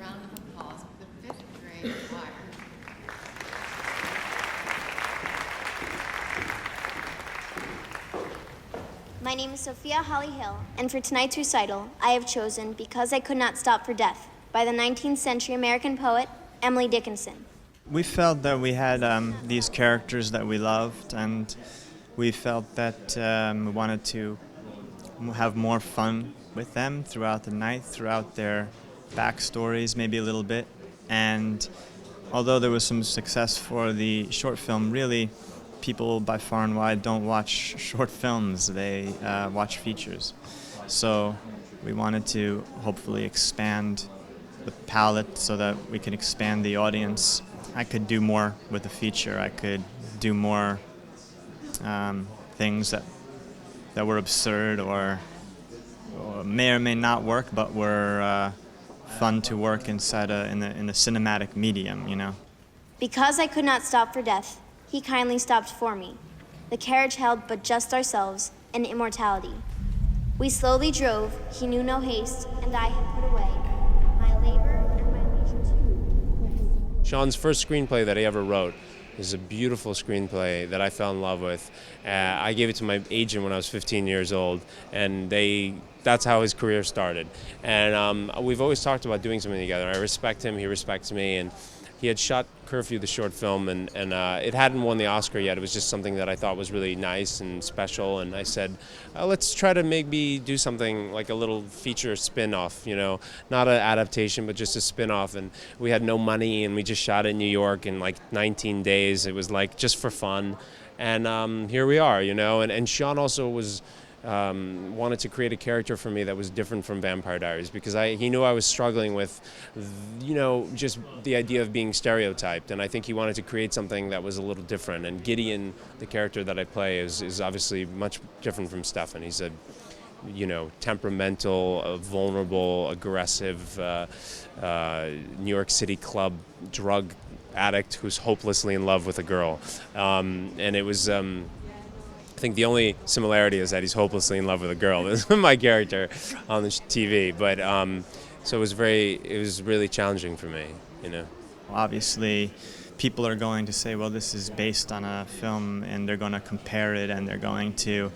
round of applause for the fifth grade choir. My name is Sophia Holly Hill, and for tonight's recital, I have chosen Because I Could Not Stop for Death by the 19th century American poet Emily Dickinson. We felt that we had these characters that we loved, and we felt that we wanted to have more fun with them throughout the night, throughout their backstories, maybe a little bit. And although there was some success for the short film, really, people by far and wide don't watch short films, they watch features. So we wanted to hopefully expand the palette so that we can expand the audience. I could do more with the feature. I could do more things that were absurd or may or may not work, but were fun to work inside in the cinematic medium, you know. Because I could not stop for death, he kindly stopped for me. The carriage held but just ourselves and immortality. We slowly drove, he knew no haste, and I had put away my labor and my leisure too. Shawn's first screenplay that he ever wrote is a beautiful screenplay that I fell in love with. I gave it to my agent when I was 15 years old, and that's how his career started. And we've always talked about doing something together. I respect him, he respects me, and he had shot Curfew, the short film, and it hadn't won the Oscar yet. It was just something that I thought was really nice and special, and I said, let's try to maybe do something like a little feature spin-off, you know, not an adaptation, but just a spin-off. And we had no money, and we just shot in New York in like 19 days. It was like just for fun, and here we are, you know. And Shawn also was wanted to create a character for me that was different from Vampire Diaries, because he knew I was struggling with, you know, just the idea of being stereotyped, and I think he wanted to create something that was a little different. And Gideon, the character that I play, is obviously much different from Stefan. He's a, you know, temperamental, vulnerable, aggressive New York City club drug addict who's hopelessly in love with a girl, and it was. I think the only similarity is that he's hopelessly in love with a girl. This is my character on the TV, but so it was really challenging for me, you know. Obviously, people are going to say, well, this is based on a film, and they're going to compare it, and they're going to,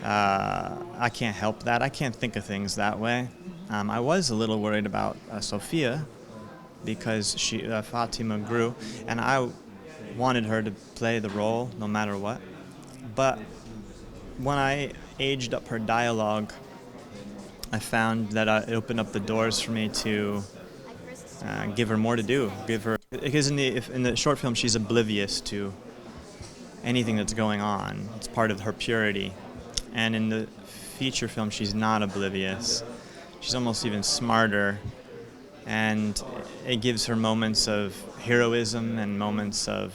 I can't help that. I can't think of things that way. I was a little worried about Sophia, because Fatima grew, and I wanted her to play the role no matter what. But when I aged up her dialogue, I found that it opened up the doors for me to give her more to do. Because in the short film, she's oblivious to anything that's going on. It's part of her purity. And in the feature film, she's not oblivious. She's almost even smarter. And it gives her moments of heroism and moments of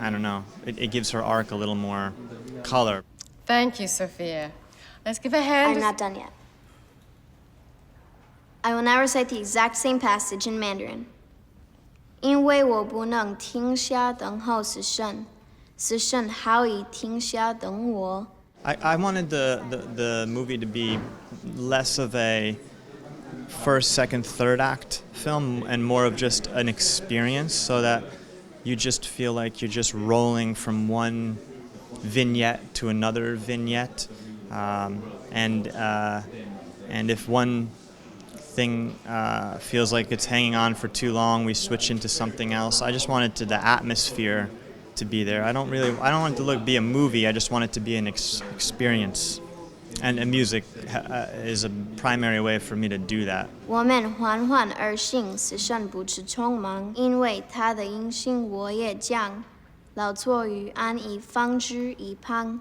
I don't know. It gives her arc a little more color. Thank you, Sophia. Let's give a hand. I'm not done yet. I will now recite the exact same passage in Mandarin. 因为我不能停下等候死神，死神好意停下等我。I wanted the movie to be less of a first, second, third act film and more of just an experience, so that you just feel like you're just rolling from one vignette to another vignette, and if one thing feels like it's hanging on for too long, we switch into something else. I just wanted the atmosphere to be there. I don't want it to be a movie. I just want it to be an experience, and music is a primary way for me to do that. 我们缓缓而行，死神不知匆忙，因为他的音信我也将，老错与安逸放置一旁。